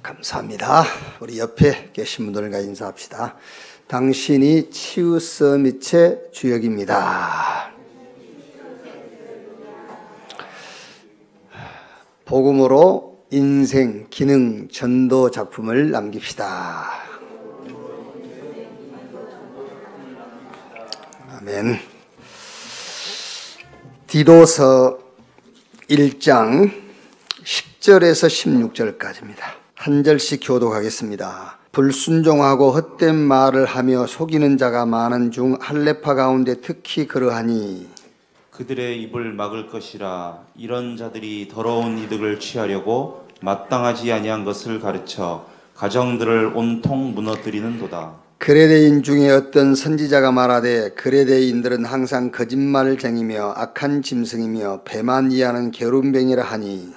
감사합니다. 우리 옆에 계신 분들과 인사합시다. 당신이 치유 서밋의 주역입니다. 복음으로 인생, 기능, 전도 작품을 남깁시다. 아멘. 디도서 1장 10절에서 16절까지입니다. 한 절씩 교독하겠습니다. 불순종하고 헛된 말을 하며 속이는 자가 많은 중 할례파 가운데 특히 그러하니 그들의 입을 막을 것이라. 이런 자들이 더러운 이득을 취하려고 마땅하지 아니한 것을 가르쳐 가정들을 온통 무너뜨리는도다. 그레데인 중에 어떤 선지자가 말하되 그레데인들은 항상 거짓말쟁이며 악한 짐승이며 배만 이하는 게으름뱅이라 하니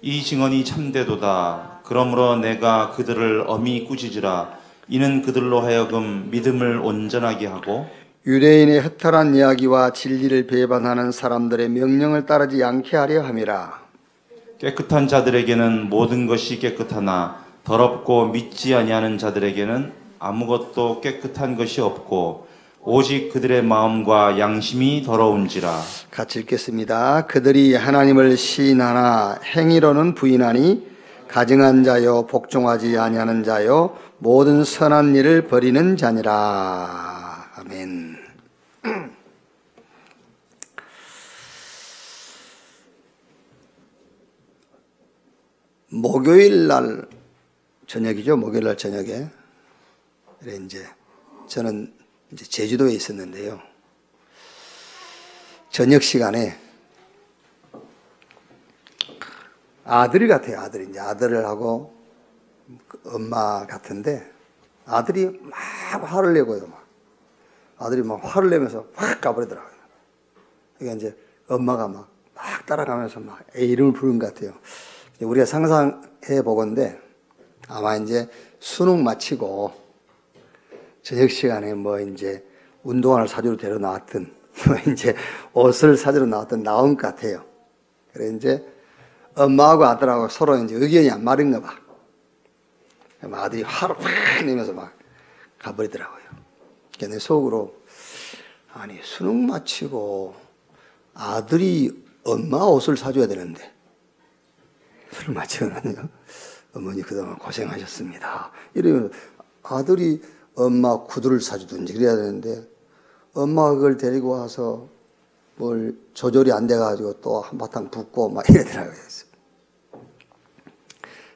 이 증언이 참되도다. 그러므로 내가 그들을 엄히 꾸짖으라. 이는 그들로 하여금 믿음을 온전하게 하고 유대인의 허탈한 이야기와 진리를 배반하는 사람들의 명령을 따르지 않게 하려 함이라. 깨끗한 자들에게는 모든 것이 깨끗하나 더럽고 믿지 아니하는 자들에게는 아무것도 깨끗한 것이 없고 오직 그들의 마음과 양심이 더러운지라. 같이 읽겠습니다. 그들이 하나님을 시인하나 행위로는 부인하니 가증한 자요 복종하지 아니하는 자요 모든 선한 일을 버리는 자니라. 아멘. 목요일 날 저녁이죠. 목요일 날 저녁에 이제 저는 이제 제주도에 있었는데요. 저녁 시간에 아들 같아요. 아들이 이제 아들을 하고 엄마 같은데 아들이 막 화를 내고요. 막 아들이 막 화를 내면서 확 가버리더라고요. 그러니까 이제 엄마가 막 따라가면서 막 애 이름을 부르는 것 같아요. 우리가 상상해 보건데 아마 이제 수능 마치고 저녁 시간에 뭐 이제 운동화를 사주러 데려 나왔든 뭐 이제 옷을 사주러 나왔든 나온 것 같아요. 그래 이제 엄마하고 아들하고 서로 이제 의견이 안 맞은가 봐. 아들이 화를 확 내면서 막 가버리더라고요. 그러니까 내 속으로 아니 수능 마치고 아들이 엄마 옷을 사줘야 되는데 수능 마치고는요. 어머니 그동안 고생하셨습니다. 이러면 아들이 엄마 구두를 사주든지 그래야 되는데 엄마가 그걸 데리고 와서 뭘 조절이 안 돼가지고 또 한바탕 붓고 막 이러더라고요.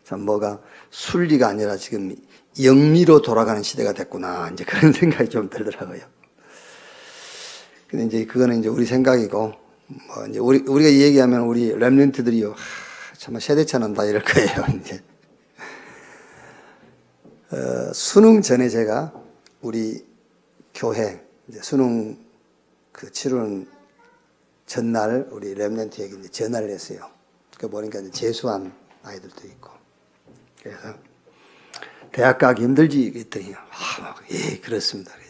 참 뭐가 순리가 아니라 지금 영리로 돌아가는 시대가 됐구나. 이제 그런 생각이 좀 들더라고요. 근데 이제 그거는 이제 우리 생각이고, 뭐 이제 우리가 얘기하면 우리 렘넌트들이요. 정말 세대차 난다 이럴 거예요. 이제. 수능 전에 제가 우리 교회 이제 수능 그 치르는 전날 우리 렘넌트에게 이제 전화를 했어요. 그 보니까 이제 재수한 아이들도 있고. 그래서 대학 가기 힘들지 그랬더니 예 그렇습니다. 그래요.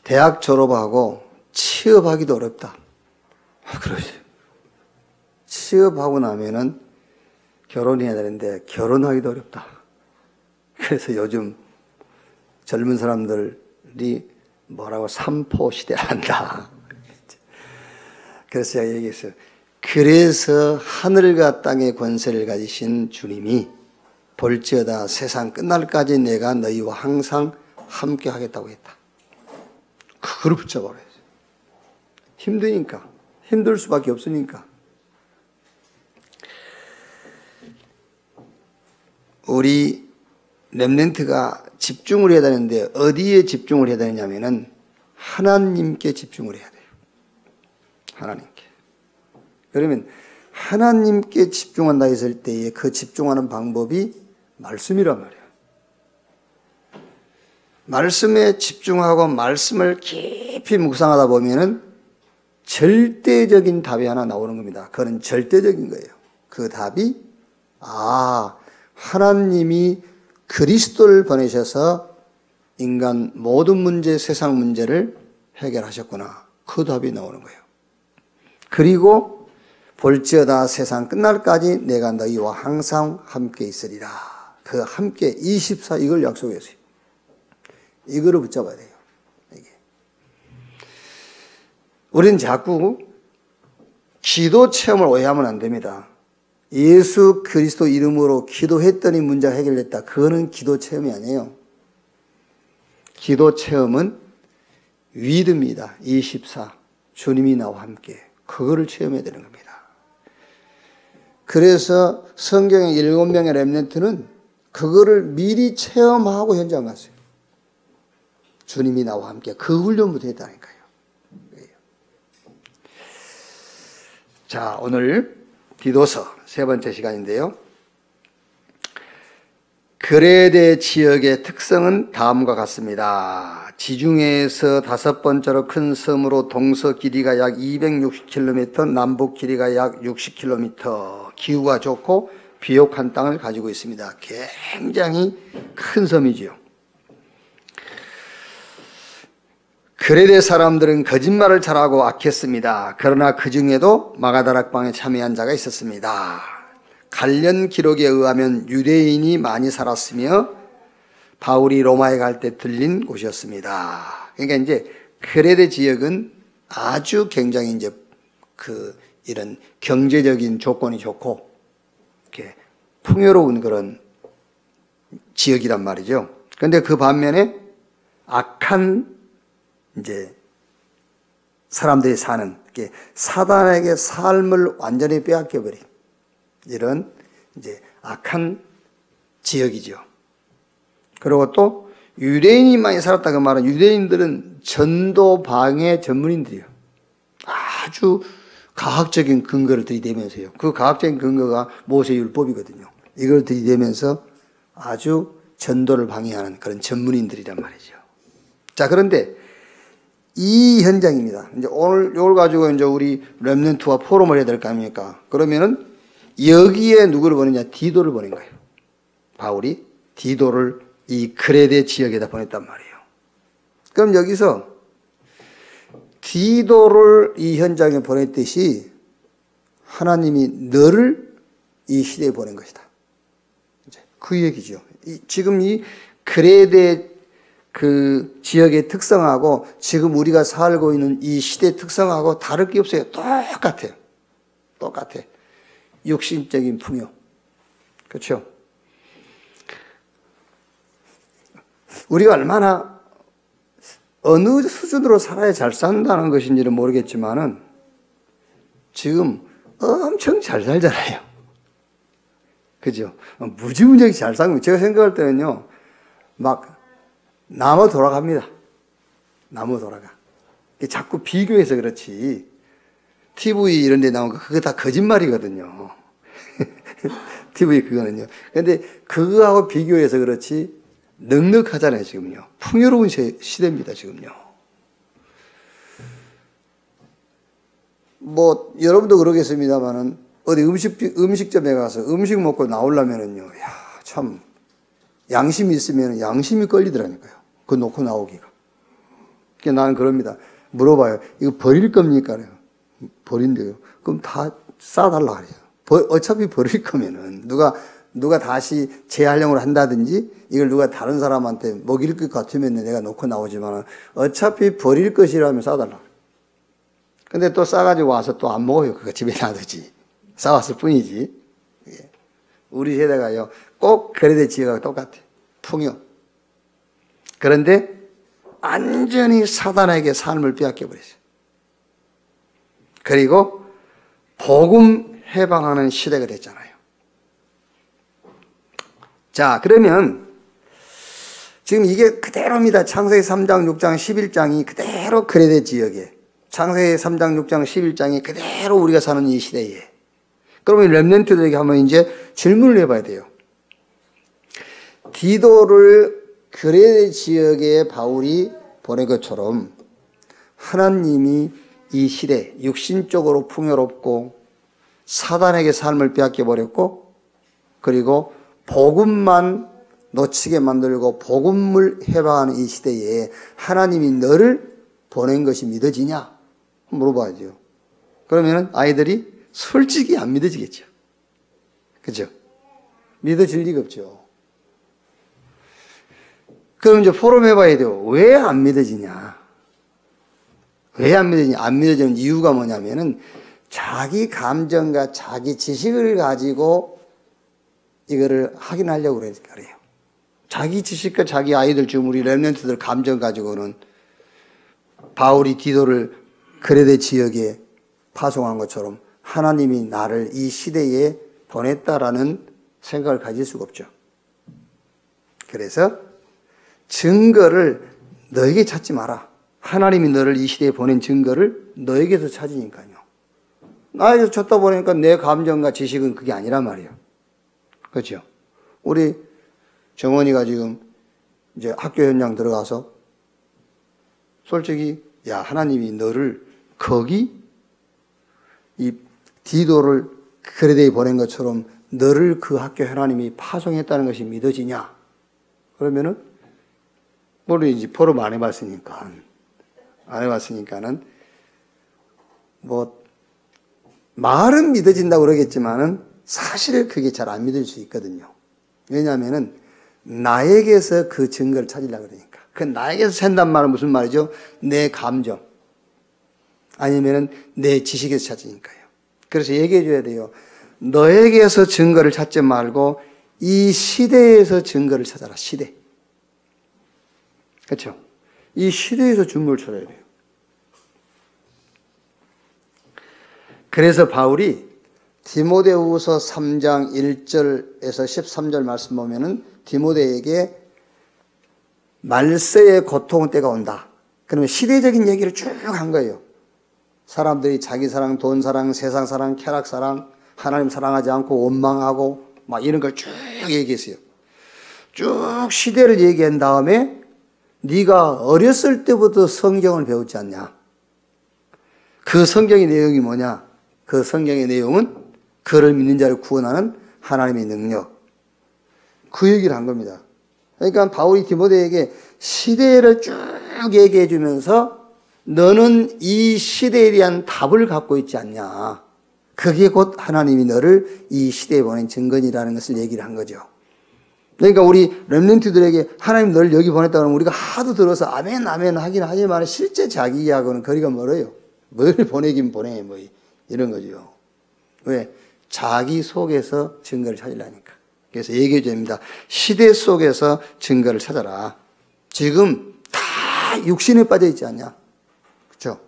대학 졸업하고 취업하기도 어렵다. 그러죠. 취업하고 나면은 결혼해야 되는데 결혼하기도 어렵다. 그래서 요즘 젊은 사람들이 뭐라고 삼포 시대한다. 그래서 제가 얘기했어요. 그래서 하늘과 땅의 권세를 가지신 주님이 볼지어다 세상 끝날까지 내가 너희와 항상 함께 하겠다고 했다. 그걸 붙여버려야죠. 힘드니까. 힘들 수밖에 없으니까. 우리 렘넌트가 집중을 해야 되는데 어디에 집중을 해야 되느냐면은 하나님께 집중을 해야 돼요. 하나님께. 그러면 하나님께 집중한다 했을 때에 그 집중하는 방법이 말씀이란 말이에요. 말씀에 집중하고 말씀을 깊이 묵상하다 보면은 절대적인 답이 하나 나오는 겁니다. 그건 절대적인 거예요. 그 답이 하나님이 그리스도를 보내셔서 인간 모든 문제, 세상 문제를 해결하셨구나. 그 답이 나오는 거예요. 그리고 볼지어다 세상 끝날까지 내가 너희와 항상 함께 있으리라. 그 함께 24 이걸 약속했어요. 이거를 붙잡아야 돼요. 이게. 우리는 자꾸 기도 체험을 오해하면 안 됩니다. 예수 그리스도 이름으로 기도했더니 문제가 해결됐다. 그거는 기도 체험이 아니에요. 기도 체험은 위드입니다. 24. 주님이 나와 함께. 그거를 체험해야 되는 겁니다. 그래서 성경의 7명의 렘넌트는 그거를 미리 체험하고 현장 갔어요. 주님이 나와 함께. 그 훈련부터 했다니까요. 자, 오늘 디도서 세 번째 시간인데요. 그레데 지역의 특성은 다음과 같습니다. 지중해에서 다섯 번째로 큰 섬으로 동서 길이가 약 260km, 남북 길이가 약 60km, 기후가 좋고 비옥한 땅을 가지고 있습니다. 굉장히 큰 섬이지요. 그레데 사람들은 거짓말을 잘하고 악했습니다. 그러나 그 중에도 마가다락방에 참여한 자가 있었습니다. 관련 기록에 의하면 유대인이 많이 살았으며 바울이 로마에 갈 때 들린 곳이었습니다. 그러니까 이제 그레데 지역은 아주 굉장히 이제 이런 경제적인 조건이 좋고 이렇게 풍요로운 그런 지역이란 말이죠. 그런데 그 반면에 악한 이제 사람들이 사는 사단에게 삶을 완전히 빼앗겨버린 이런 이제 악한 지역이죠. 그리고 또 유대인이 많이 살았다 그 말은 유대인들은 전도 방해 전문인들이에요. 아주 과학적인 근거를 들이대면서요. 그 과학적인 근거가 모세율법이거든요. 이걸 들이대면서 아주 전도를 방해하는 그런 전문인들이란 말이죠. 자, 그런데 이 현장입니다. 이제 오늘 이걸 가지고 이제 우리 렘넌트와 포럼을 해야 될 거 아닙니까? 그러면은 여기에 누구를 보내냐? 디도를 보낸 거예요. 바울이 디도를 이 그레데 지역에다 보냈단 말이에요. 그럼 여기서 디도를 이 현장에 보냈듯이 하나님이 너를 이 시대에 보낸 것이다. 그 얘기죠. 지금 이 그레데 그 지역의 특성하고 지금 우리가 살고 있는 이 시대의 특성하고 다를 게 없어요. 똑같아요. 똑같아. 육신적인 풍요. 그렇죠? 우리가 얼마나 어느 수준으로 살아야 잘 산다는 것인지는 모르겠지만은 지금 엄청 잘 살잖아요. 그죠? 무지무지하게 잘 살고 제가 생각할 때는요. 막 나무 돌아갑니다. 나무 돌아가. 자꾸 비교해서 그렇지. TV 이런 데 나온 거 그거 다 거짓말이거든요. TV 그거는요. 근데 그거하고 비교해서 그렇지 넉넉하잖아요, 지금요. 풍요로운 시대입니다, 지금요. 뭐 여러분도 그러겠습니다만은 어디 음식점에 가서 음식 먹고 나오려면은요. 야, 참 양심이 있으면 양심이 걸리더라니까요. 그거 놓고 나오기가. 그러니까 나는 그럽니다. 물어봐요. 이거 버릴 겁니까? 버린대요. 그럼 다 싸달라 그래요. 어차피 버릴 거면은 누가 다시 재활용을 한다든지 이걸 누가 다른 사람한테 먹일 것 같으면 내가 놓고 나오지만 어차피 버릴 것이라면 싸달라. 근데 또 싸가지고 와서 또 안 먹어요. 그거 집에 놔두지. 싸왔을 뿐이지. 우리 세대가요. 꼭 그레데 지역하고 똑같아. 풍요. 그런데 완전히 사단에게 삶을 빼앗겨버렸어요. 그리고 복음 해방하는 시대가 됐잖아요. 자, 그러면 지금 이게 그대로입니다. 창세기 3장, 6장, 11장이 그대로 그레데 지역에 창세기 3장, 6장, 11장이 그대로 우리가 사는 이 시대에 그러면 렘넌트들에게 한번 이제 질문을 해봐야 돼요. 디도를 그레데 지역에 바울이 보낸 것처럼 하나님이 이 시대 육신적으로 풍요롭고 사단에게 삶을 빼앗겨버렸고 그리고 복음만 놓치게 만들고 복음을 해방하는 이 시대에 하나님이 너를 보낸 것이 믿어지냐? 물어봐야죠. 그러면 아이들이 솔직히 안 믿어지겠죠. 그죠? 믿어질 리가 없죠. 그럼 이제 포럼해봐야 돼요. 왜 안 믿어지냐? 왜 안 믿어지냐? 안 믿어지는 이유가 뭐냐면은 자기 감정과 자기 지식을 가지고 이거를 확인하려고 그래요. 자기 지식과 자기 아이들, 지금 우리 렘넌트들 감정 가지고는 바울이 디도를 그레데 지역에 파송한 것처럼 하나님이 나를 이 시대에 보냈다라는 생각을 가질 수가 없죠. 그래서 증거를 너에게 찾지 마라. 하나님이 너를 이 시대에 보낸 증거를 너에게서 찾으니까요. 나에게서 찾다 보니까 내 감정과 지식은 그게 아니란 말이에요. 그렇죠? 우리 정원이가 지금 이제 학교 현장 들어가서 솔직히 야, 하나님이 너를 거기 이 디도를 그레데에 보낸 것처럼 너를 그 학교 하나님이 파송했다는 것이 믿어지냐? 그러면은 물론 이제 포럼 안 해봤으니까는 뭐 말은 믿어진다고 그러겠지만은 사실 그게 잘 안 믿을 수 있거든요. 왜냐하면은 나에게서 그 증거를 찾으려고 그러니까. 그 나에게서 샌단 말은 무슨 말이죠? 내 감정 아니면은 내 지식에서 찾으니까요. 그래서 얘기해 줘야 돼요. 너에게서 증거를 찾지 말고 이 시대에서 증거를 찾아라. 시대. 그렇죠? 이 시대에서 증거를 찾아야 돼요. 그래서 바울이 디모데후서 3장 1절에서 13절 말씀 보면은 디모데에게 말세의 고통 때가 온다. 그러면 시대적인 얘기를 쭉 한 거예요. 사람들이 자기 사랑, 돈 사랑, 세상 사랑, 쾌락 사랑, 하나님 사랑하지 않고 원망하고 막 이런 걸 쭉 얘기했어요. 쭉 시대를 얘기한 다음에 네가 어렸을 때부터 성경을 배웠지 않냐? 그 성경의 내용이 뭐냐? 그 성경의 내용은 그를 믿는 자를 구원하는 하나님의 능력. 그 얘기를 한 겁니다. 그러니까 바울이 디모데에게 시대를 쭉 얘기해 주면서 너는 이 시대에 대한 답을 갖고 있지 않냐. 그게 곧 하나님이 너를 이 시대에 보낸 증거이라는 것을 얘기를 한 거죠. 그러니까 우리 렘넌트들에게 하나님 너를 여기 보냈다 그러면 우리가 하도 들어서 아멘 아멘 하긴 하지만 실제 자기하고는 거리가 멀어요. 뭘 보내긴 보내 뭐 이런 거죠. 왜? 자기 속에서 증거를 찾으려니까. 그래서 얘기해 줍니다. 시대 속에서 증거를 찾아라. 지금 다 육신에 빠져 있지 않냐? 그렇죠?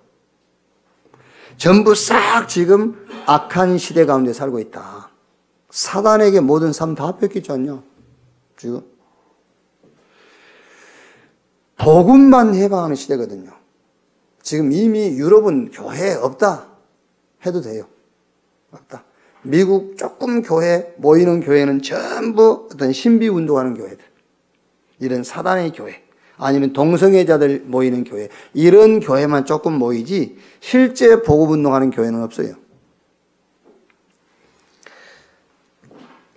전부 싹 지금 악한 시대 가운데 살고 있다. 사단에게 모든 삶 다 뺏기지 않냐? 지금 복음만 해방하는 시대거든요. 지금 이미 유럽은 교회 없다 해도 돼요. 없다. 미국 조금 교회 모이는 교회는 전부 어떤 신비 운동하는 교회들, 이런 사단의 교회, 아니면 동성애자들 모이는 교회, 이런 교회만 조금 모이지 실제 복음 운동하는 교회는 없어요.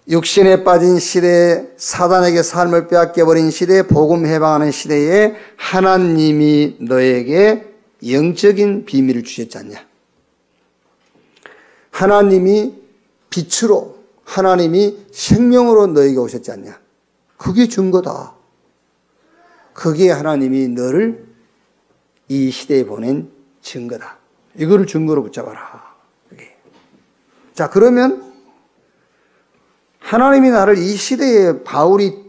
육신에 빠진 시대에 사단에게 삶을 빼앗겨버린 시대에 복음 해방하는 시대에 하나님이 너에게 영적인 비밀을 주셨지 않냐? 하나님이 빛으로, 하나님이 생명으로 너에게 오셨지 않냐? 그게 증거다. 그게 하나님이 너를 이 시대에 보낸 증거다. 이거를 증거로 붙잡아라. 그게. 자, 그러면 하나님이 나를 이 시대에 바울이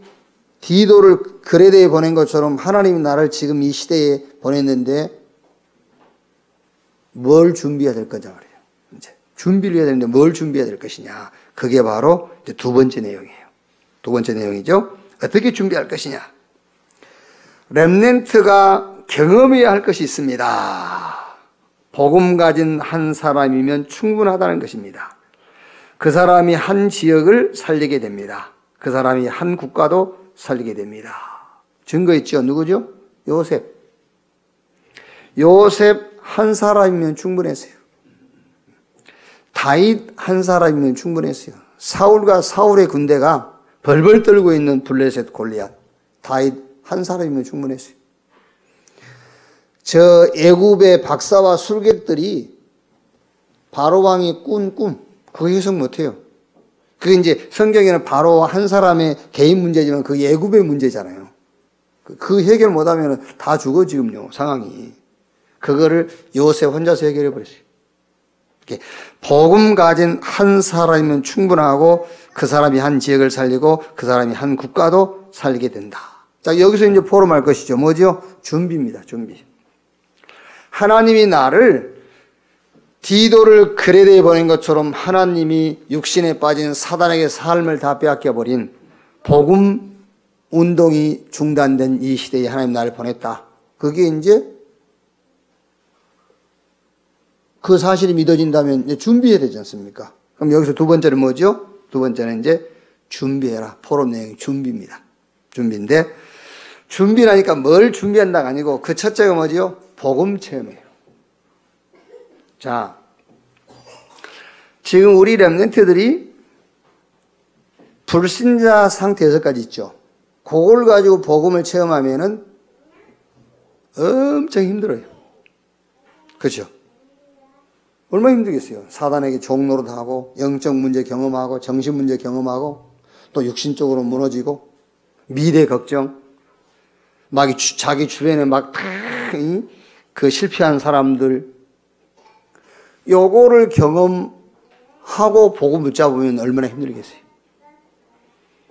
디도를 그레데에 보낸 것처럼 하나님이 나를 지금 이 시대에 보냈는데 뭘 준비해야 될 거냐 말이에요. 이제 준비를 해야 되는데 뭘 준비해야 될 것이냐. 그게 바로 이제 두 번째 내용이에요. 두 번째 내용이죠. 어떻게 준비할 것이냐. 렘넌트가 경험해야 할 것이 있습니다. 복음 가진 한 사람이면 충분하다는 것입니다. 그 사람이 한 지역을 살리게 됩니다. 그 사람이 한 국가도 살리게 됩니다. 증거 있죠? 누구죠? 요셉. 요셉 한 사람이면 충분했어요. 다윗 한 사람이면 충분했어요. 사울과 사울의 군대가 벌벌 떨고 있는 블레셋 골리앗. 다윗 한 사람이면 충분했어요. 저 애굽의 박사와 술객들이 바로 왕이 꾼 꿈, 그거 해석 못해요. 그게 이제 성경에는 바로 한 사람의 개인 문제지만 그 애굽의 문제잖아요. 그 해결 못하면 다 죽어 지금요 상황이. 그거를 요셉 혼자서 해결해 버렸어요. 복음 가진 한 사람이면 충분하고 그 사람이 한 지역을 살리고 그 사람이 한 국가도 살리게 된다. 자, 여기서 이제 포럼할 것이죠. 뭐죠? 준비입니다. 준비. 하나님이 나를 디도를 그레데에 보낸 것처럼 하나님이 육신에 빠진 사단에게 삶을 다 빼앗겨버린 복음 운동이 중단된 이 시대에 하나님 나를 보냈다. 그게 이제 그 사실이 믿어진다면 이제 준비해야 되지 않습니까? 그럼 여기서 두 번째는 뭐죠? 두 번째는 이제 준비해라. 포럼 내용이 준비입니다. 준비인데 준비라니까 뭘 준비한다가 아니고 그 첫째가 뭐죠? 복음 체험이에요. 자, 지금 우리 렘넌트들이 불신자 상태에서까지 있죠. 그걸 가지고 복음을 체험하면은 엄청 힘들어요. 그렇죠? 얼마나 힘들겠어요. 사단에게 종노릇하고 영적 문제 경험하고 정신 문제 경험하고 또 육신적으로 무너지고 미래 걱정 막 자기 주변에 막 그 실패한 사람들 요거를 경험하고 복음 붙잡으면 얼마나 힘들겠어요.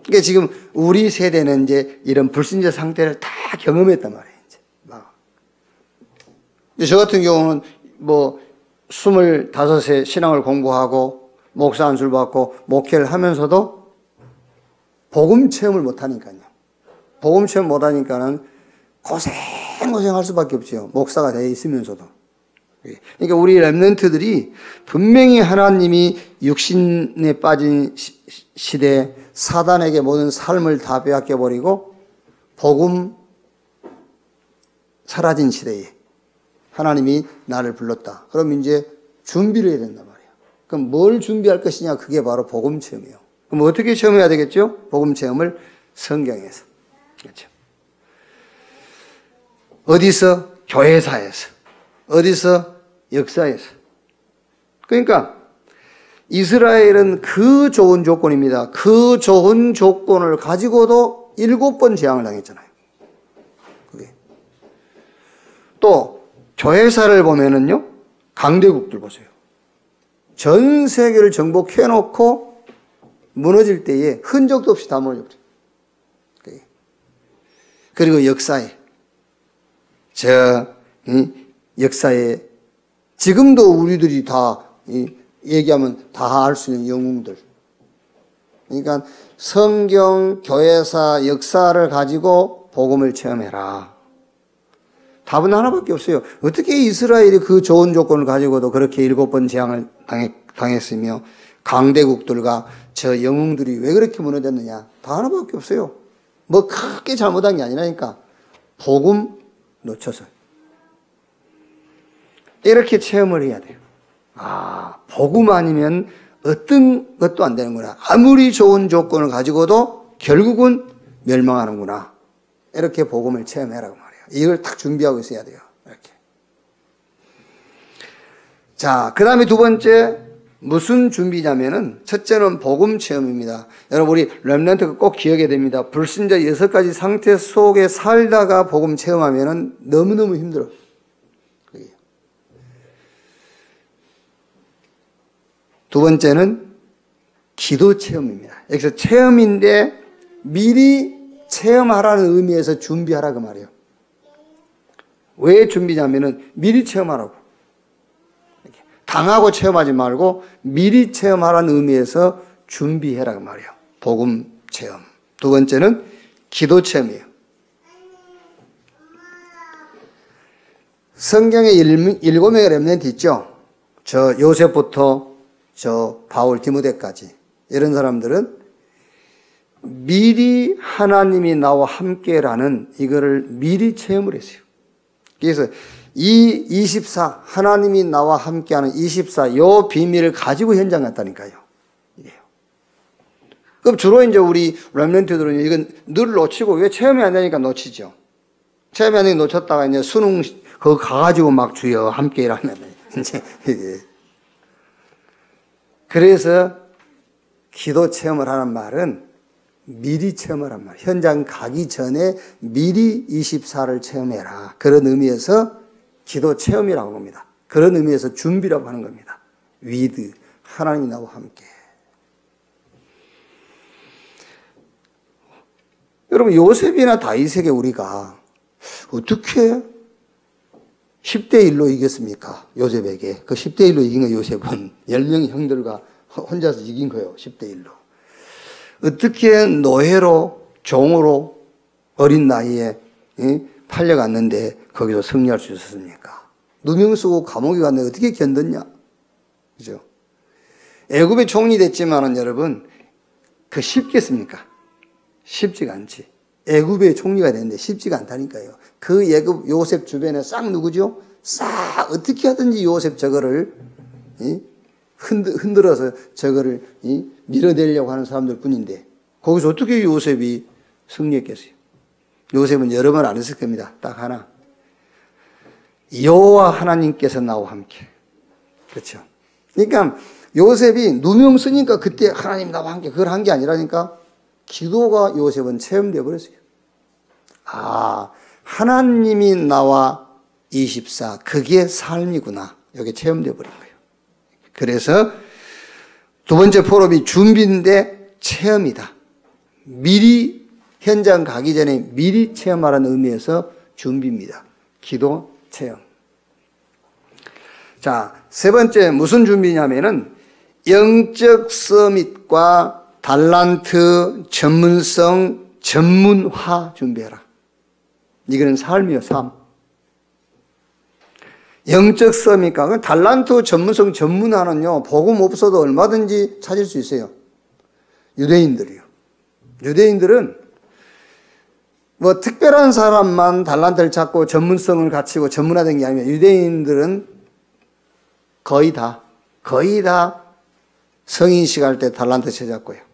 그러니까 지금 우리 세대는 이제 이런 불신자 상태를 다 경험했단 말이에요. 이제 저 같은 경우는 뭐 25세 신앙을 공부하고 목사 안수를 받고 목회를 하면서도 복음 체험을 못하니까요. 복음 체험 못하니까는 고생할 수밖에 없죠. 목사가 되어 있으면서도. 그러니까 우리 렘넌트들이 분명히 하나님이 육신에 빠진 시대 사단에게 모든 삶을 다 빼앗겨버리고 복음 사라진 시대에 하나님이 나를 불렀다. 그럼 이제 준비를 해야 된단 말이에요. 그럼 뭘 준비할 것이냐? 그게 바로 복음 체험이에요. 그럼 어떻게 체험해야 되겠죠? 복음 체험을 성경에서. 그렇죠. 어디서? 교회사에서. 어디서? 역사에서. 그러니까 이스라엘은 그 좋은 조건입니다. 그 좋은 조건을 가지고도 7번 재앙을 당했잖아요. 그게. 또 교회사를 보면은요, 강대국들 보세요. 전 세계를 정복해놓고 무너질 때에 흔적도 없이 다 무너져버려요. 그리고 역사에, 역사에 지금도 우리들이 다 얘기하면 다 알 수 있는 영웅들. 그러니까 성경, 교회사, 역사를 가지고 복음을 체험해라. 답은 하나밖에 없어요. 어떻게 이스라엘이 그 좋은 조건을 가지고도 그렇게 7번 재앙을 당했으며 강대국들과 저 영웅들이 왜 그렇게 무너졌느냐. 다 하나밖에 없어요. 뭐 크게 잘못한 게 아니라니까. 복음 놓쳐서. 이렇게 체험을 해야 돼요. 아, 복음 아니면 어떤 것도 안 되는구나. 아무리 좋은 조건을 가지고도 결국은 멸망하는구나. 이렇게 복음을 체험해라고 말이에요. 이걸 딱 준비하고 있어야 돼요. 이렇게. 자, 그 다음에 두 번째, 무슨 준비냐면은, 첫째는 복음 체험입니다. 여러분, 우리 렘넌트가 꼭 기억해야 됩니다. 불신자 6가지 상태 속에 살다가 복음 체험하면은 너무너무 힘들어요. 두 번째는 기도 체험입니다. 여기서 체험인데 미리 체험하라는 의미에서 준비하라 그 말이에요. 왜 준비냐면은 미리 체험하라고. 당하고 체험하지 말고 미리 체험하라는 의미에서 준비해라 그 말이에요. 복음 체험. 두 번째는 기도 체험이에요. 성경에 7명의 렘넌트 있죠. 저 요셉부터 저 바울 디모데까지 이런 사람들은 미리 하나님이 나와 함께라는 이거를 미리 체험을 했어요. 그래서 이 24 하나님이 나와 함께하는 24 요 비밀을 가지고 현장 갔다니까요. 이래요. 그럼 주로 이제 우리 렘넌트들은 이건 늘 놓치고 왜 체험이 안 되니까 놓치죠. 체험이 안 되니까 놓쳤다가 이제 수능 그거 가가지고 막 주여 함께라면 이제 이게 그래서 기도 체험을 하는 말은 미리 체험을 한 말이에요. 현장 가기 전에 미리 24를 체험해라. 그런 의미에서 기도 체험이라고 합니다. 그런 의미에서 준비라고 하는 겁니다. 위드, 하나님이 나와 함께. 여러분, 요셉이나 다윗에게 우리가 어떻게 10대 1로 이겼습니까? 요셉에게. 그 10대 1로 이긴 거 요셉은 10명의 형들과 혼자서 이긴 거예요. 10대 1로. 어떻게 노예로, 종으로 어린 나이에 팔려갔는데 거기서 승리할 수 있었습니까? 누명 쓰고 감옥에 갔는데 어떻게 견뎠냐? 그죠? 애굽의 총리 됐지만은 여러분, 그 쉽겠습니까? 쉽지가 않지. 애굽의 총리가 됐는데 쉽지가 않다니까요. 그 애굽 요셉 주변에 싹 누구죠? 싹 어떻게 하든지 요셉 저거를 흔들어서 저거를 밀어내려고 하는 사람들 뿐인데 거기서 어떻게 요셉이 승리했겠어요? 요셉은 여러 번 안 했을 겁니다. 딱 하나. 여호와 하나님께서 나와 함께. 그렇죠. 그러니까 요셉이 누명 쓰니까 그때 하나님 나와 함께 그걸 한 게 아니라니까 기도가 요셉은 체험되어 버렸어요. 아, 하나님이 나와 24 그게 삶이구나. 이게 체험되어 버린 거예요. 그래서 두 번째 포럼이 준비인데 체험이다. 미리 현장 가기 전에 미리 체험하라는 의미에서 준비입니다. 기도, 체험. 자, 세 번째 무슨 준비냐면은 영적 서밋과 달란트, 전문성, 전문화 준비해라. 이거는 삶이요, 삶. 영적 서밋과 달란트, 전문성, 전문화는요, 복음 없어도 얼마든지 찾을 수 있어요. 유대인들이요. 유대인들은 뭐 특별한 사람만 달란트를 찾고 전문성을 갖추고 전문화된 게 아니면 유대인들은 거의 다 성인식 할 때 달란트 찾았고요.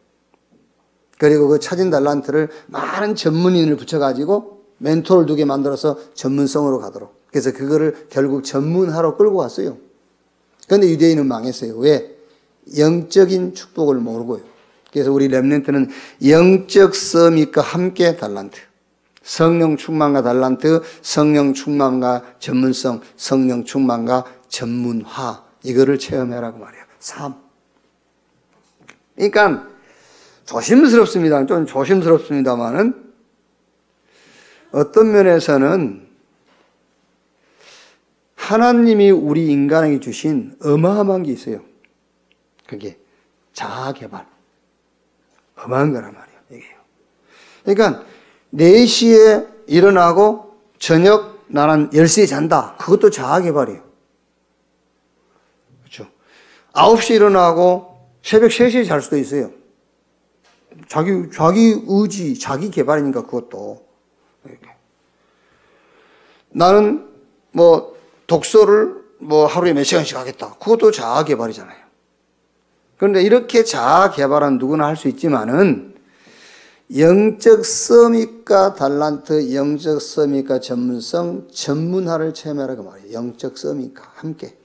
그리고 그 찾은 달란트를 많은 전문인을 붙여가지고 멘토를 2개 만들어서 전문성으로 가도록. 그래서 그거를 결국 전문화로 끌고 왔어요. 그런데 유대인은 망했어요. 왜? 영적인 축복을 모르고요. 그래서 우리 렘넌트는 영적 서밋과 함께 달란트. 성령 충만과 달란트, 성령 충만과 전문성, 성령 충만과 전문화. 이거를 체험해라고 말해요. 삶. 그러니까 조심스럽습니다. 좀 조심스럽습니다만은 어떤 면에서는 하나님이 우리 인간에게 주신 어마어마한 게 있어요. 그게 자아개발. 어마어마한 거란 말이에요. 이게요. 그러니까 4시에 일어나고 저녁 나는 10시에 잔다. 그것도 자아개발이에요. 그렇죠. 9시에 일어나고 새벽 3시에 잘 수도 있어요. 자기 의지, 자기 개발이니까 그것도. 이렇게. 나는 뭐 독서를 뭐 하루에 몇 시간씩 하겠다. 그것도 자아 개발이잖아요. 그런데 이렇게 자아 개발은 누구나 할 수 있지만은 영적 서밋과 달란트, 영적 서밋과 전문성, 전문화를 체험하라고 말이에요. 영적 서밋과 함께.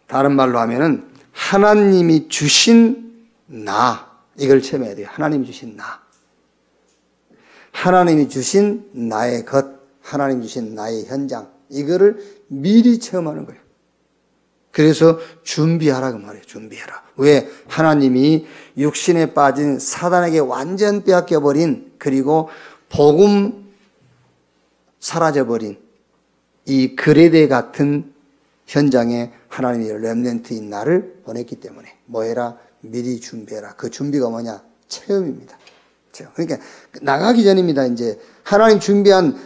다른 말로 하면은 하나님이 주신 나, 이걸 체험해야 돼요. 하나님이 주신 나. 하나님이 주신 나의 것, 하나님이 주신 나의 현장, 이거를 미리 체험하는 거예요. 그래서 준비하라고 말해요. 준비해라. 왜? 하나님이 육신에 빠진 사단에게 완전 빼앗겨버린, 그리고 복음 사라져버린 이 그레데 같은 현장에 하나님이 렘넌트인 나를 보냈기 때문에 뭐 해라? 미리 준비해라. 그 준비가 뭐냐? 체험입니다. 체험. 그러니까 나가기 전입니다. 이제 하나님 준비한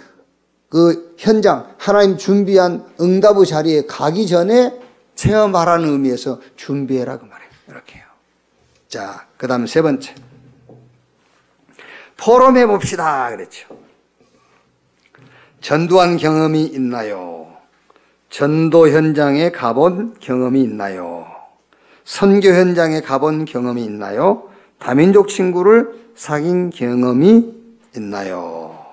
그 현장, 하나님 준비한 응답의 자리에 가기 전에 체험하라는 의미에서 준비해라고 말해요. 이렇게요. 자, 그 다음에 세 번째. 포럼해 봅시다. 그랬죠. 전도한 경험이 있나요? 전도 현장에 가본 경험이 있나요? 선교 현장에 가본 경험이 있나요? 다민족 친구를 사귄 경험이 있나요?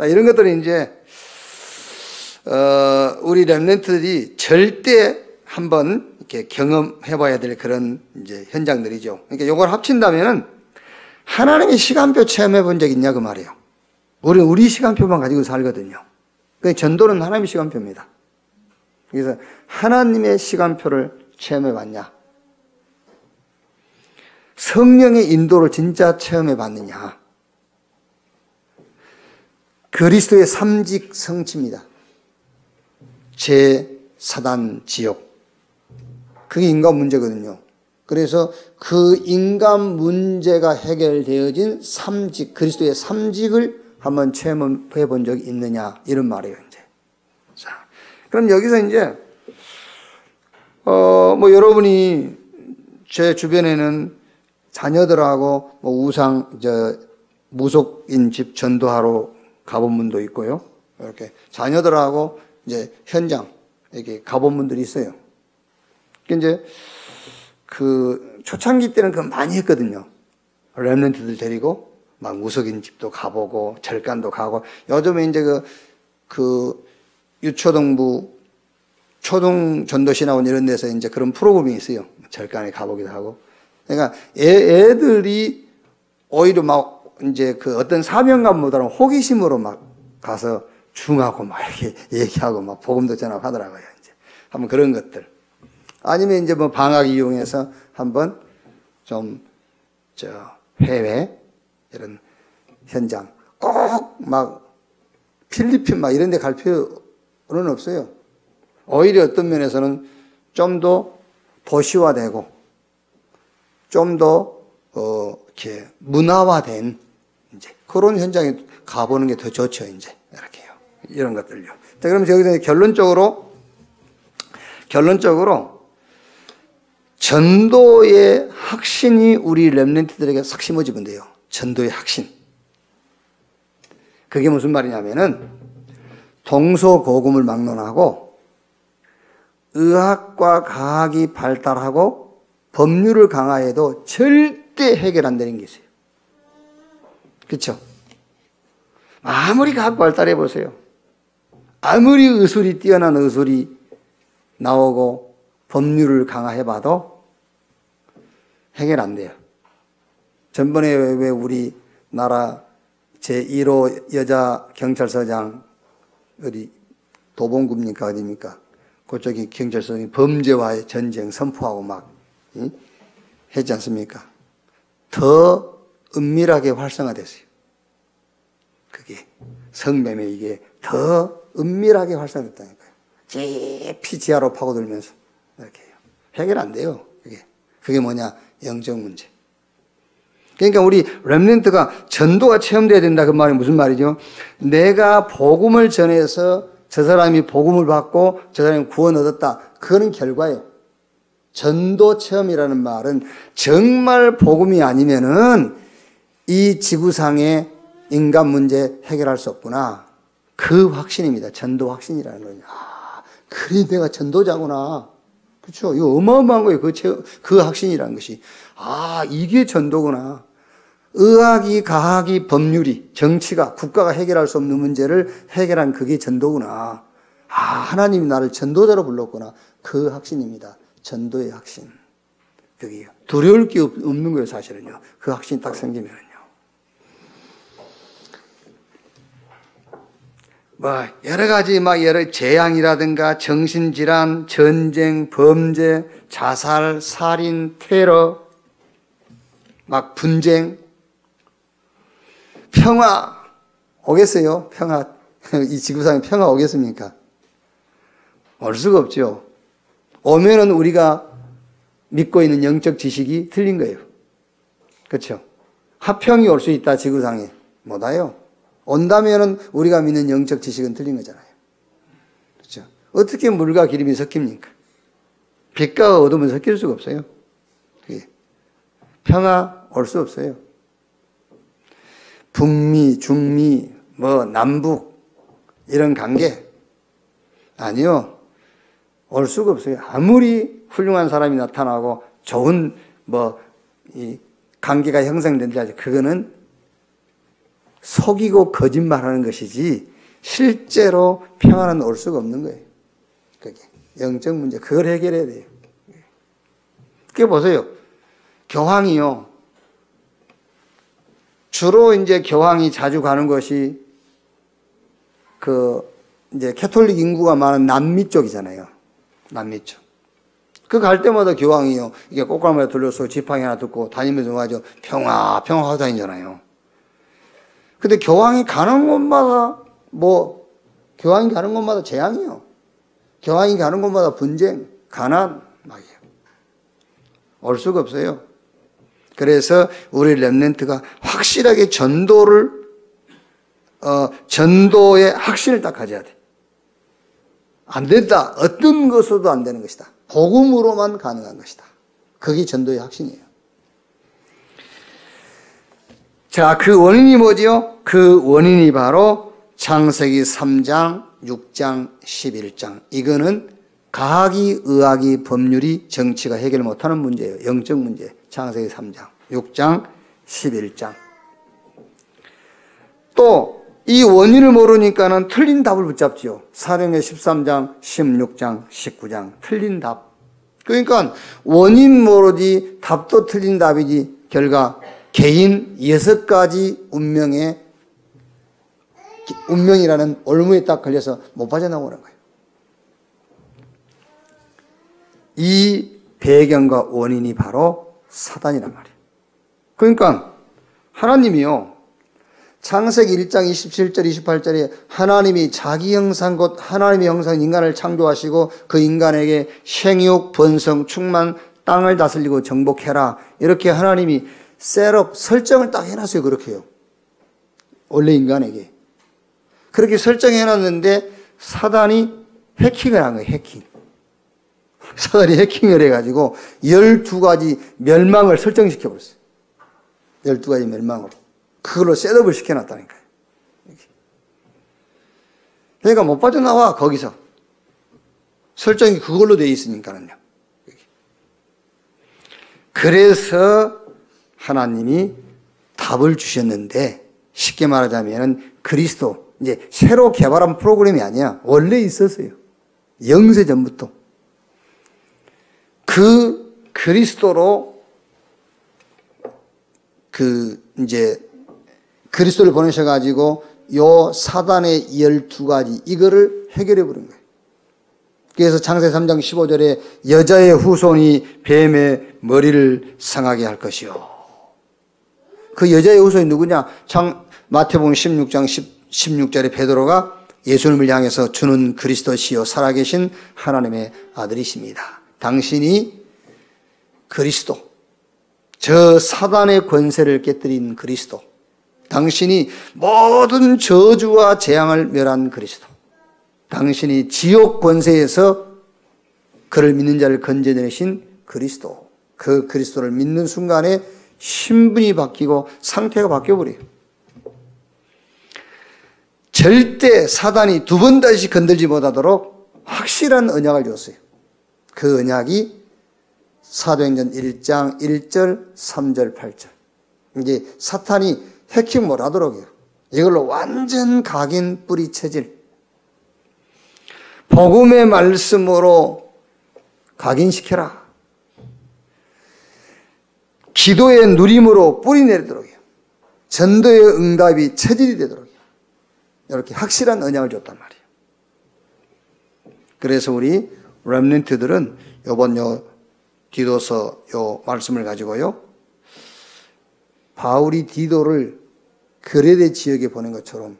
이런 것들이 이제 우리 렘넌트들이 절대 한번 이렇게 경험해봐야 될 그런 이제 현장들이죠. 그러니까 이걸 합친다면은 하나님의 시간표 체험해본 적 있냐 그 말이에요. 우리 시간표만 가지고 살거든요. 그러니까 전도는 하나님의 시간표입니다. 그래서 하나님의 시간표를 체험해봤냐? 성령의 인도를 진짜 체험해봤느냐? 그리스도의 삼직 성취입니다. 죄, 사단, 지옥. 그게 인간 문제거든요. 그래서 그 인간 문제가 해결되어진 삼직, 그리스도의 삼직을 한번 체험해 본 적이 있느냐, 이런 말이에요, 이제. 자, 그럼 여기서 이제, 여러분이 제 주변에는 자녀들하고 무속인 집 전도하러 가본 분도 있고요. 이렇게 자녀들하고 이제 현장, 이렇게 가본 분들이 있어요. 이제 초창기 때는 그거 많이 했거든요. 렘넌트들 데리고 막 무속인 집도 가보고 절간도 가고. 요즘에 이제 유초등부 초등 전도신학원 이런 데서 이제 그런 프로그램이 있어요. 절간에 가보기도 하고. 그러니까 애들이 오히려 막 이제 어떤 사명감보다는 호기심으로 막 가서 중하고 막 이렇게 얘기하고 막 복음도 전하더라고요. 이제 한번 그런 것들. 아니면 이제 방학 이용해서 한번 해외 이런 현장 꼭 막 필리핀 막 이런 데 갈 필요는 없어요. 오히려 어떤 면에서는 좀 더 도시화되고 좀 더 이렇게 문화화된 이제 그런 현장에 가보는 게 더 좋죠. 이제 이렇게요. 이런 것들요. 자, 그럼 여기서 결론적으로 전도의 확신이 우리 렘넌트들에게 싹 심어지면 돼요. 전도의 확신. 그게 무슨 말이냐면은 동서고금을 막론하고 의학과 과학이 발달하고 법률을 강화해도 절대 해결 안 되는 게 있어요. 그렇죠? 아무리 과학 발달해 보세요. 아무리 의술이 뛰어난 의술이 나오고 법률을 강화해봐도 해결 안 돼요. 전번에 왜 우리나라 제1호 여자 경찰서장 어디 도봉구입니까 어디입니까? 그쪽이 경찰서장이 범죄와의 전쟁 선포하고 막 했지 않습니까? 더 은밀하게 활성화됐어요. 그게 성매매 이게 더 은밀하게 활성화됐다니까요. 깊이 지하로 파고들면서 이렇게 해요. 해결 안 돼요. 그게 뭐냐? 영적 문제. 그러니까 우리 렘넌트가 전도가 체험돼야 된다 그 말이 무슨 말이죠? 내가 복음을 전해서 저 사람이 복음을 받고 저 사람이 구원 얻었다. 그거는 결과예요. 전도 체험이라는 말은 정말 복음이 아니면은 이 지구상의 인간 문제 해결할 수 없구나. 그 확신입니다. 전도 확신이라는 거예요. 아, 그래 내가 전도자구나. 그렇죠. 이거 어마어마한 거예요. 그 확신이라는 것이. 아, 이게 전도구나. 의학이, 과학이, 법률이, 정치가, 국가가 해결할 수 없는 문제를 해결한 그게 전도구나. 아, 하나님이 나를 전도자로 불렀구나. 그 확신입니다. 전도의 확신. 여기 두려울 게 없는 거예요, 사실은요. 그 확신이 딱 생기면은요. 여러 가지 여러 재앙이라든가 정신질환, 전쟁, 범죄, 자살, 살인, 테러, 분쟁, 평화 오겠어요? 평화. 이 지구상에 평화 오겠습니까? 올 수가 없죠. 오면은 우리가 믿고 있는 영적 지식이 틀린 거예요. 그렇죠? 화평이 올 수 있다, 지구상에. 못 와요. 온다면은 우리가 믿는 영적 지식은 틀린 거잖아요. 그렇죠? 어떻게 물과 기름이 섞입니까? 빛과 어둠은 섞일 수가 없어요. 평화 올 수 없어요. 북미, 중미, 남북 이런 관계 아니요. 올 수가 없어요. 아무리 훌륭한 사람이 나타나고 좋은 이 관계가 형성된다 하지 그거는 속이고 거짓말하는 것이지 실제로 평화는 올 수가 없는 거예요. 그게. 영적 문제. 그걸 해결해야 돼요. 그게 보세요. 교황이요. 주로 이제 교황이 자주 가는 것이 이제 캐톨릭 인구가 많은 남미 쪽이잖아요. 남미 쪽. 그 갈 때마다 교황이요. 이게 꽃갈무에 들려서 지팡이 하나 듣고 다니면서 말이죠. 평화하고 다니잖아요. 근데 교황이 가는 곳마다 교황이 가는 곳마다 재앙이요. 교황이 가는 곳마다 분쟁, 가난, 막이에요. 올 수가 없어요. 그래서 우리 렘넌트가 확실하게 전도의 확신을 딱 가져야 돼. 안 된다. 어떤 것으로도 안 되는 것이다. 복음으로만 가능한 것이다. 그게 전도의 확신이에요. 자, 그 원인이 뭐지요? 그 원인이 바로 창세기 3장, 6장, 11장. 이거는 과학이, 의학이, 법률이, 정치가 해결 못하는 문제예요. 영적 문제. 창세기 3장, 6장, 11장. 또 이 원인을 모르니까는 틀린 답을 붙잡지요. 사도행전 13장, 16장, 19장. 틀린 답. 그러니까 원인 모르지 답도 틀린 답이지 결과 개인 6가지 운명이라는 올무에 딱 걸려서 못 빠져나오는 거예요. 이 배경과 원인이 바로 사단이란 말이에요. 그러니까 하나님이요. 창세기 1장 27절 28절에 하나님이 자기 형상 곧 하나님의 형상 인간을 창조하시고 그 인간에게 생육, 번성, 충만, 땅을 다스리고 정복해라. 이렇게 하나님이 셋업, 설정을 딱 해놨어요. 그렇게요. 원래 인간에게. 그렇게 설정해놨는데 사단이 해킹을 한 거예요. 해킹. 사단이 해킹을 해가지고 12가지 멸망을 설정시켜버렸어요. 12가지 멸망으로. 그걸로 셋업을 시켜놨다니까요. 그러니까 못 빠져나와, 거기서. 설정이 그걸로 되어 있으니까는요. 그래서 하나님이 답을 주셨는데, 쉽게 말하자면 그리스도, 이제 새로 개발한 프로그램이 아니야. 원래 있었어요. 영세 전부터. 그 그리스도로 이제 그리스도를 보내셔가지고 요 사단의 12가지 이거를 해결해 버린 거예요. 그래서 창세기 3장 15절에 여자의 후손이 뱀의 머리를 상하게 할 것이요. 그 여자의 후손이 누구냐? 마태복음 16장 16절에 베드로가 예수님을 향해서 주는 그리스도시요 살아계신 하나님의 아들이십니다. 당신이 그리스도, 저 사단의 권세를 깨뜨린 그리스도, 당신이 모든 저주와 재앙을 멸한 그리스도, 당신이 지옥 권세에서 그를 믿는 자를 건져내신 그리스도, 그 그리스도를 믿는 순간에 신분이 바뀌고 상태가 바뀌어버려요. 절대 사단이 두 번 다시 건들지 못하도록 확실한 언약을 줬어요. 그 언약이 사도행전 1장 1절, 3절, 8절. 이제 사탄이 해킹 못 하도록요. 이걸로 완전 각인 뿌리 체질. 복음의 말씀으로 각인시켜라. 기도의 누림으로 뿌리 내리도록요. 전도의 응답이 체질이 되도록요. 이렇게 확실한 언약을 줬단 말이에요. 그래서 우리 렘넌트들은 이번 디도서 말씀을 가지고요. 바울이 디도를 그레데 지역에 보낸 것처럼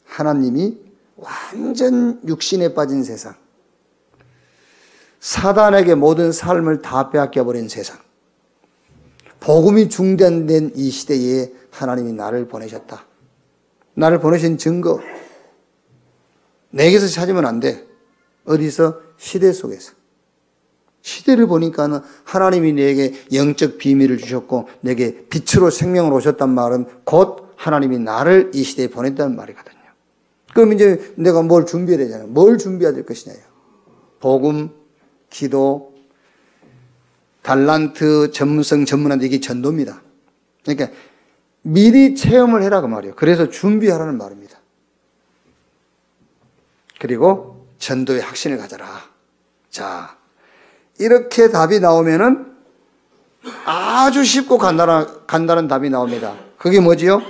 하나님이 완전 육신에 빠진 세상, 사단에게 모든 삶을 다 빼앗겨버린 세상, 복음이 중단된 이 시대에 하나님이 나를 보내셨다. 나를 보내신 증거, 내게서 찾으면 안 돼. 어디서? 시대 속에서. 시대를 보니까는 하나님이 내게 영적 비밀을 주셨고 내게 빛으로 생명을 오셨단 말은 곧 하나님이 나를 이 시대에 보냈다는 말이거든요. 그럼 이제 내가 뭘 준비해야 되잖아요. 뭘 준비해야 될 것이냐요. 복음, 기도, 달란트, 전문성, 전문한데 이게 전도입니다. 그러니까 미리 체험을 해라 그 말이에요. 그래서 준비하라는 말입니다. 그리고 전도의 확신을 가져라. 자, 이렇게 답이 나오면은 아주 쉽고 간단한 답이 나옵니다. 그게 뭐지요?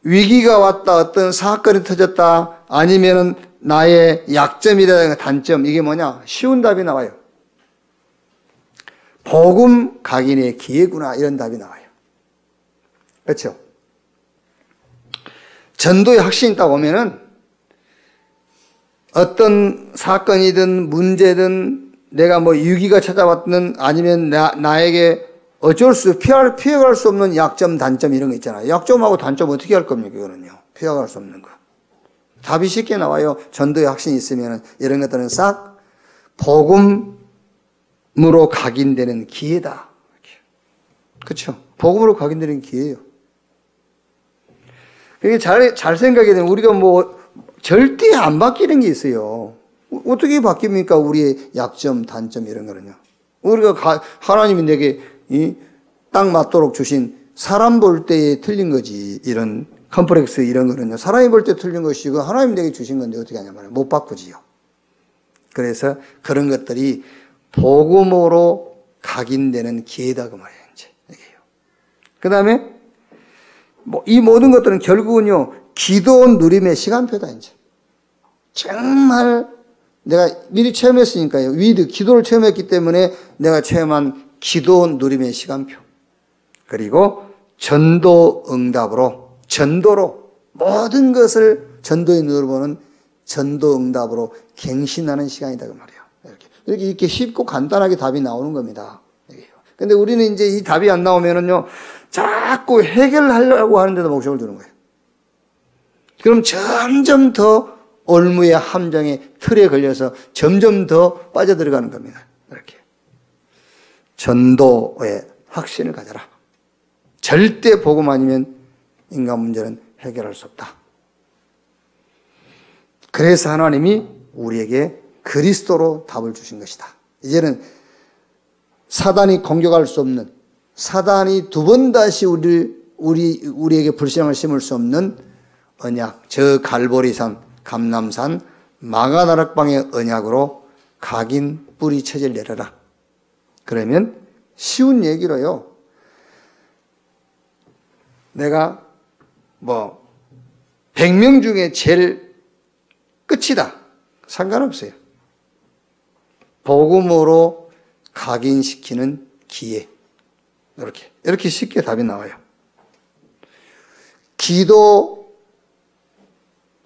위기가 왔다, 어떤 사건이 터졌다, 아니면은 나의 약점이라든가 단점, 이게 뭐냐? 쉬운 답이 나와요. 복음 각인의 기회구나, 이런 답이 나와요. 그렇죠? 전도의 확신이 있다 보면은 어떤 사건이든 문제든 내가 뭐 위기가 찾아왔든 아니면 나에게 어쩔 수, 피해갈 수 없는 약점, 단점 이런 거 있잖아요. 약점하고 단점 어떻게 할 겁니까, 이거는요? 피해갈 수 없는 거. 답이 쉽게 나와요. 전도의 확신이 있으면 이런 것들은 싹 복음으로 각인되는 기회다. 그렇죠? 복음으로 각인되는 기회예요. 그게 잘 생각이 되면 우리가 뭐 절대 안 바뀌는 게 있어요. 어떻게 바뀝니까? 우리의 약점, 단점 이런 거는요. 우리가 하나님이 내게 딱 맞도록 주신 사람 볼 때에 틀린 거지. 이런 컴플렉스 이런 거는요. 사람이 볼 때 틀린 것이고 하나님 내게 주신 건데 어떻게 하냐 말이에요. 못 바꾸지요. 그래서 그런 것들이 복음으로 각인되는 기회다 그 말이에요. 이제 이게요. 그다음에 뭐 이 모든 것들은 결국은요. 기도 누림의 시간표다 이제. 정말 내가 미리 체험했으니까요. 기도를 체험했기 때문에 내가 체험한 기도 누림의 시간표. 그리고 전도 응답으로, 전도로 모든 것을 전도에 누려보는 전도 응답으로 갱신하는 시간이다 그 말이에요. 이렇게 쉽고 간단하게 답이 나오는 겁니다. 근데 우리는 이제 이 답이 안 나오면은요, 자꾸 해결하려고 하는데도 목적을 두는 거예요. 그럼 점점 더 올무의 함정의 틀에 걸려서 점점 더 빠져들어가는 겁니다. 이렇게. 전도의 확신을 가져라. 절대 복음 아니면 인간 문제는 해결할 수 없다. 그래서 하나님이 우리에게 그리스도로 답을 주신 것이다. 이제는 사단이 공격할 수 없는, 사단이 두 번 다시 우리에게 불신앙을 심을 수 없는 언약, 저 갈보리산, 감람산, 마가다락방의 언약으로 각인 뿌리 체질 내려라. 그러면 쉬운 얘기로요. 내가 100명 중에 제일 끝이다. 상관없어요. 복음으로 각인시키는 기회. 이렇게 쉽게 답이 나와요. 기도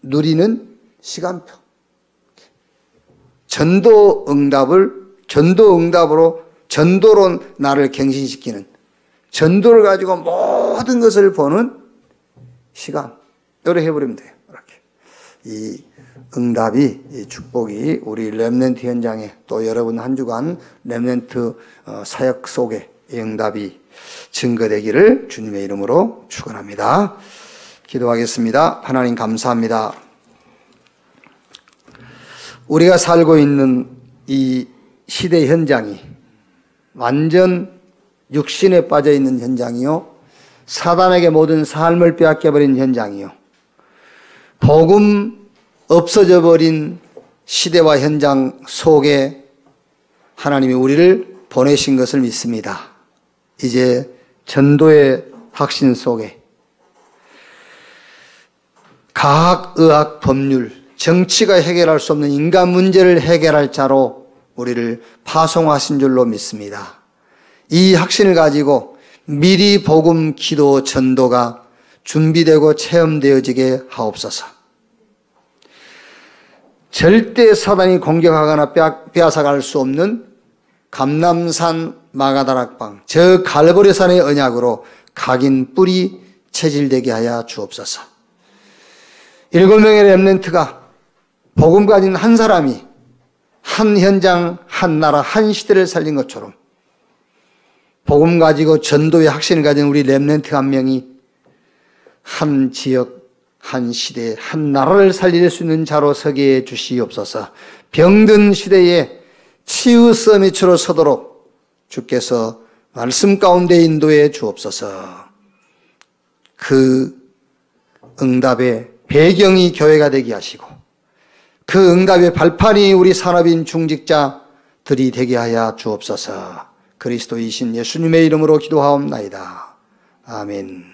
누리는 시간표. 전도 응답으로 전도로 나를 갱신시키는, 전도를 가지고 모든 것을 보는 시간. 이렇게 해버리면 돼요. 이렇게. 이 응답이, 이 축복이 우리 렘넌트 현장에 또 여러분 한 주간 렘넌트 사역 속에 이 응답이 증거되기를 주님의 이름으로 축원합니다. 기도하겠습니다. 하나님 감사합니다. 우리가 살고 있는 이 시대 현장이 완전 육신에 빠져 있는 현장이요, 사단에게 모든 삶을 빼앗겨버린 현장이요, 복음 없어져 버린 시대와 현장 속에 하나님이 우리를 보내신 것을 믿습니다. 이제 전도의 확신 속에 과학, 의학, 법률, 정치가 해결할 수 없는 인간 문제를 해결할 자로 우리를 파송하신 줄로 믿습니다. 이 확신을 가지고 미리 복음, 기도, 전도가 준비되고 체험되어지게 하옵소서. 절대 사단이 공격하거나 빼앗아갈 수 없는 감람산 마가다락방, 저 갈보리산의 언약으로 각인 뿌리 체질되게 하여 주옵소서. 7명의 렘넌트가 복음 가진 한 사람이 한 현장, 한 나라, 한 시대를 살린 것처럼 복음 가지고 전도의 확신을 가진 우리 렘넌트 한 명이 한 지역, 한 시대, 한 나라를 살릴 수 있는 자로 서게 해 주시옵소서. 병든 시대에 치유 서밋으로 서도록 주께서 말씀 가운데 인도해 주옵소서. 그 응답의 배경이 교회가 되게 하시고 그 응답의 발판이 우리 산업인 중직자 들이 되게 하여 주옵소서. 그리스도이신 예수님의 이름으로 기도하옵나이다. 아멘.